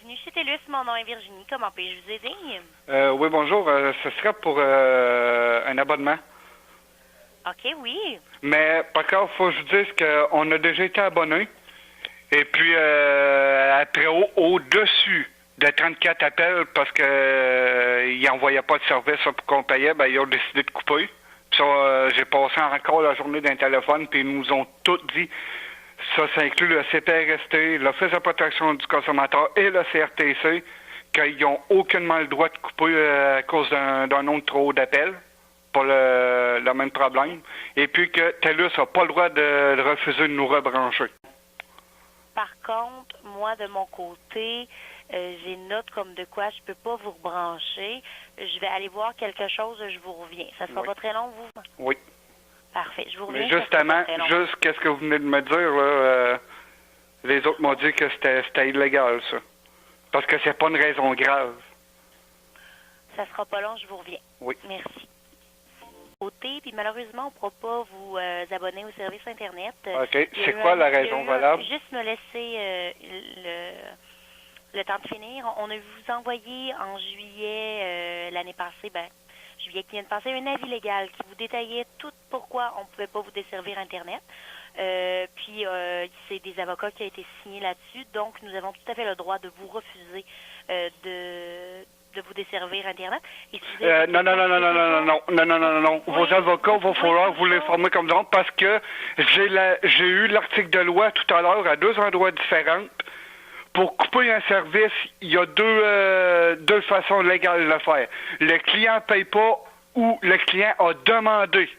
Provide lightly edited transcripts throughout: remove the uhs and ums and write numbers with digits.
Bienvenue chez TELUS, mon nom est Virginie. Comment puis-je vous aider? Oui, bonjour. Ce serait pour un abonnement. OK, oui. Mais par contre, il faut que je vous dise qu'on a déjà été abonné. Et puis, après, au-dessus de 34 appels, parce que ils n'envoyaient pas de service pour qu'on payait, ben, ils ont décidé de couper. Puis ça, j'ai passé encore la journée d'un téléphone, puis ils nous ont tout dit. Ça inclut le CPRST, l'Office de protection du consommateur et le CRTC, qu'ils n'ont aucunement le droit de couper à cause d'un nombre trop d'appels, pas le même problème, et puis que TELUS n'a pas le droit de refuser de nous rebrancher. Par contre, moi, de mon côté, j'ai une note comme de quoi je peux pas vous rebrancher. Je vais aller voir quelque chose, je vous reviens. Ça sera pas très long, vous? Oui. Parfait, je vous reviens. Mais justement, juste qu'est-ce que vous venez de me dire, là, les autres m'ont dit que c'était illégal, ça. Parce que c'est pas une raison grave. Ça sera pas long, je vous reviens. Oui. Merci. Puis malheureusement, on ne pourra pas vous abonner au service Internet. OK. C'est quoi la raison valable? Juste me laisser le temps de finir. On a vous envoyé en juillet l'année passée, juillet qui vient de passer, un avis légal qui vous détaillait tout pourquoi on ne pouvait pas vous desservir Internet. Puis c'est des avocats qui ont été signés là-dessus. Donc, nous avons tout à fait le droit de vous refuser de vous desservir Internet. Et si non. Vos avocats, il va falloir vous les former comme ça parce que j'ai eu l'article de loi tout à l'heure à 2 endroits différents. Pour couper un service, il y a deux façons légales de le faire. Le client ne paye pas ou le client a demandé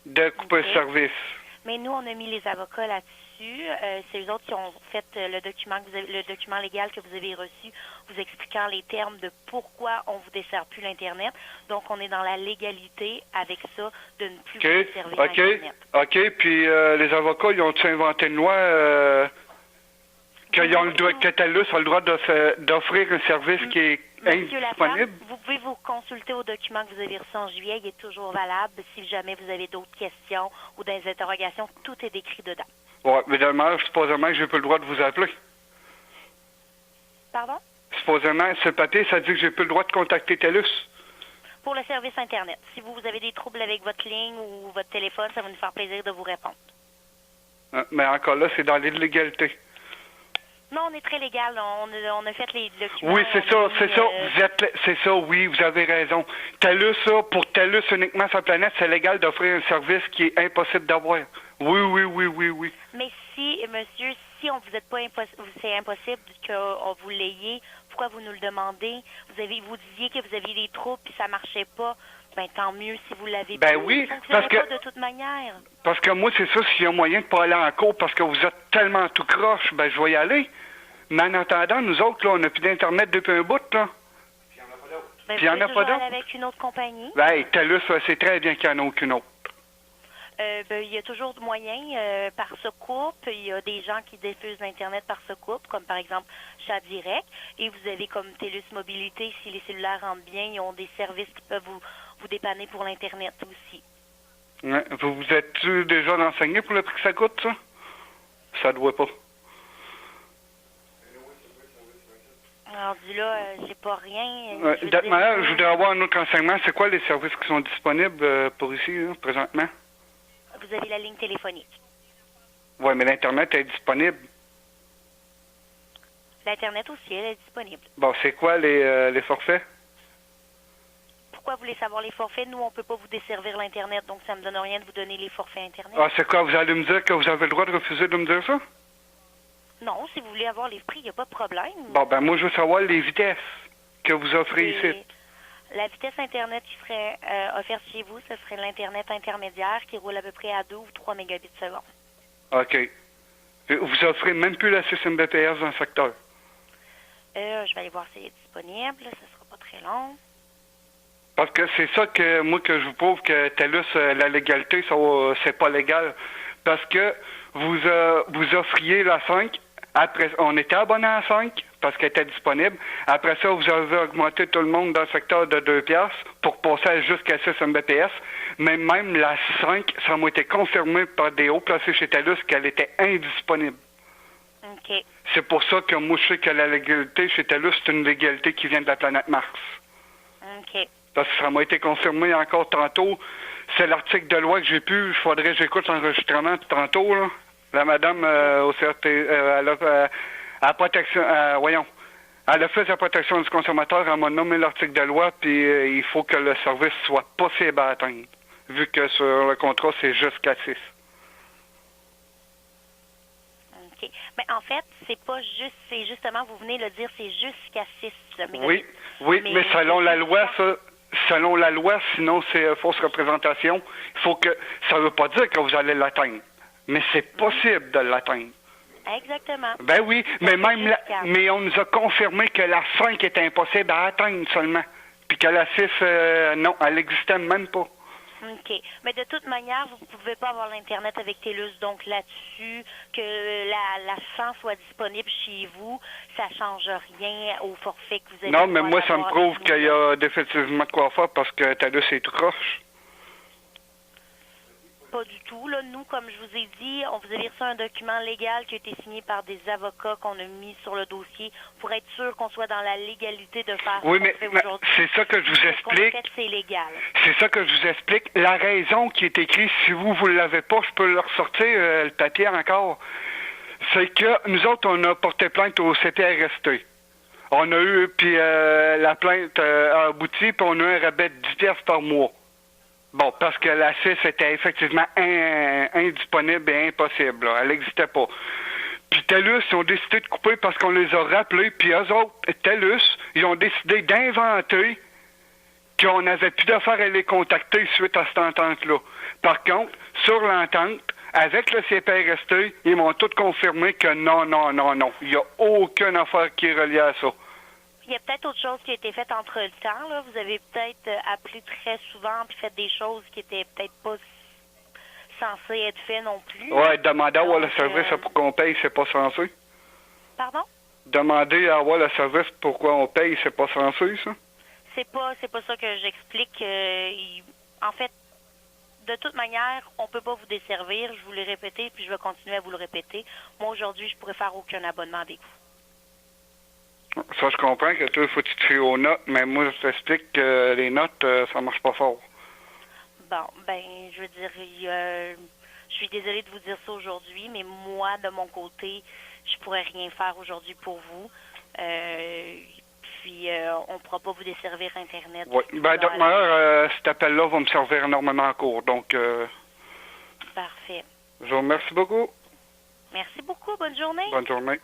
de couper le service. Mais nous, on a mis les avocats là-dessus. C'est eux autres qui ont fait le document légal que vous avez reçu, vous expliquant les termes de pourquoi on vous dessert plus l'Internet. Donc, on est dans la légalité avec ça de ne plus vous desservir l'Internet. OK. Puis les avocats, ils ont inventé une loi que TELUS a le droit d'offrir un service qui est indisponible. Vous pouvez vous consulter au document que vous avez reçu en juillet. Il est toujours valable. Si jamais vous avez d'autres questions ou des interrogations, tout est décrit dedans. Oui, mais demain, supposément que j'ai pas le droit de vous appeler. Pardon? Supposément, ce papier, ça dit que j'ai plus le droit de contacter TELUS. Pour le service Internet. Si vous avez des troubles avec votre ligne ou votre téléphone, ça va nous faire plaisir de vous répondre. Mais encore là, c'est dans l'illégalité. Non, on est très légal. On a fait les documents. Oui, c'est ça. Oui, vous avez raison. TELUS, pour TELUS uniquement sur la planète, c'est légal d'offrir un service qui est impossible d'avoir. Oui. Mais si, monsieur, si on vous êtes pas c'est impossible qu'on vous l'ayez, pourquoi vous nous le demandez? Vous disiez que vous aviez des troubles puis ça marchait pas. Ben tant mieux si vous l'avez pas. Oui, parce que pas de toute manière. Parce que moi, c'est ça, s'il y a moyen de pas aller en cours parce que vous êtes tellement tout croche, je vais y aller. Mais en attendant, nous autres, là, on n'a plus d'Internet depuis un bout, là. Puis il n'y en a pas d'autre. Avec une autre compagnie. TELUS, c'est très bien qu'il n'y en a aucune autre. Il y a toujours moyen par Secoupe. Il y a des gens qui diffusent l'Internet par Secoupe, comme par exemple Chat Direct. Et vous avez comme TELUS Mobilité, si les cellulaires rentrent bien, ils ont des services qui peuvent vous dépanner pour l'Internet aussi. Ouais. Vous vous êtes-tu déjà renseigné pour le prix que ça coûte, ça? Ça doit pas. Rendu là, j'ai pas rien. Je voudrais avoir un autre renseignement. C'est quoi les services qui sont disponibles pour ici, là, présentement? Vous avez la ligne téléphonique. Oui, mais l'Internet est disponible. L'Internet aussi, elle est disponible. Bon, c'est quoi les forfaits? Pourquoi vous voulez savoir les forfaits? Nous, on peut pas vous desservir l'Internet, donc ça me donne rien de vous donner les forfaits Internet. Ah, c'est quoi? Vous allez me dire que vous avez le droit de refuser de me dire ça? Non, si vous voulez avoir les prix, il n'y a pas de problème. Bon, moi, je veux savoir les vitesses que vous offrez ici. La vitesse Internet qui serait offerte chez vous, ce serait l'Internet intermédiaire qui roule à peu près à 2 ou 3 mégabits seconde. OK. Vous offrez même plus la 6 Mbps dans le secteur? Je vais aller voir si elle est disponible. Ça sera pas très long. Parce que c'est ça que je vous prouve que TELUS, la légalité, c'est pas légal. Parce que vous offriez la 5. Après, on était abonné à 5 parce qu'elle était disponible. Après ça, vous avez augmenté tout le monde dans le secteur de 2 piastres pour passer jusqu'à 6 Mbps. Mais même la 5, ça m'a été confirmé par des hauts placés chez TELUS qu'elle était indisponible. OK. C'est pour ça que moi, je sais que la légalité chez TELUS, c'est une légalité qui vient de la planète Mars. OK. Parce que ça m'a été confirmé encore tantôt. C'est l'article de loi que j'ai pu. Il faudrait que j'écoute l'enregistrement de tantôt, là. La madame au CRT, elle a, à protection, voyons, à l'Office de la protection du consommateur, elle m'a nommé l'article de loi, puis il faut que le service soit possible à atteindre, vu que sur le contrat, c'est jusqu'à 6. OK. Ben, en fait, c'est justement, vous venez de le dire, c'est jusqu'à 6. Oui, mais selon la loi, selon la loi, sinon c'est fausse représentation. Il faut que, ça veut pas dire que vous allez l'atteindre, mais c'est possible de l'atteindre. Exactement. Ben oui, mais même mais on nous a confirmé que la 5 est impossible à atteindre seulement. Puis que la 6, non, elle n'existait même pas. OK. Mais de toute manière, vous ne pouvez pas avoir l'Internet avec TELUS. Donc là-dessus, que la 100 soit disponible chez vous, ça ne change rien au forfait que vous avez. Non, mais moi, ça me prouve qu'il y a définitivement de quoi faire parce que TELUS est tout croche. Pas du tout. Là, nous, comme je vous ai dit, on vous a reçu un document légal qui a été signé par des avocats qu'on a mis sur le dossier pour être sûr qu'on soit dans la légalité de faire oui, ce qu'on fait aujourd'hui. C'est ça que je vous explique. C'est légal. C'est ça que je vous explique. La raison qui est écrite, si vous ne l'avez pas, je peux leur sortir le papier encore. C'est que nous autres, on a porté plainte au CPRST. On a eu, puis la plainte a abouti, puis on a eu un rabais de 10 piastres par mois. Bon, parce que la 6 était effectivement indisponible et impossible. Là. Elle n'existait pas. Puis TELUS, ils ont décidé de couper parce qu'on les a rappelés. Puis eux autres, TELUS, ils ont décidé d'inventer qu'on n'avait plus d'affaires à les contacter suite à cette entente-là. Par contre, sur l'entente, avec le CPRST, ils m'ont tout confirmé que non. Il n'y a aucune affaire qui est reliée à ça. Il y a peut-être autre chose qui a été faite entre le temps. Là. Vous avez peut-être appelé très souvent puis fait des choses qui étaient peut-être pas censées être faites non plus. Oui, demander à avoir le service pour qu'on paye, c'est pas censé. Pardon? Demander à avoir le service pourquoi on paye, c'est pas censé, ça? C'est pas ça que j'explique. En fait, de toute manière, on peut pas vous desservir. Je vous l'ai répété puis je vais continuer à vous le répéter. Moi, aujourd'hui, je pourrais faire aucun abonnement avec vous. Ça, je comprends que toi, il faut que tu te fies aux notes, mais moi, je t'explique que les notes, ça marche pas fort. Bon, ben, je veux dire, je suis désolée de vous dire ça aujourd'hui, mais moi, de mon côté, je pourrais rien faire aujourd'hui pour vous. Puis, on ne pourra pas vous desservir Internet. Oui, ben, de toute manière, cet appel-là va me servir énormément en cours, donc... Parfait. Je vous remercie beaucoup. Merci beaucoup. Bonne journée. Bonne journée.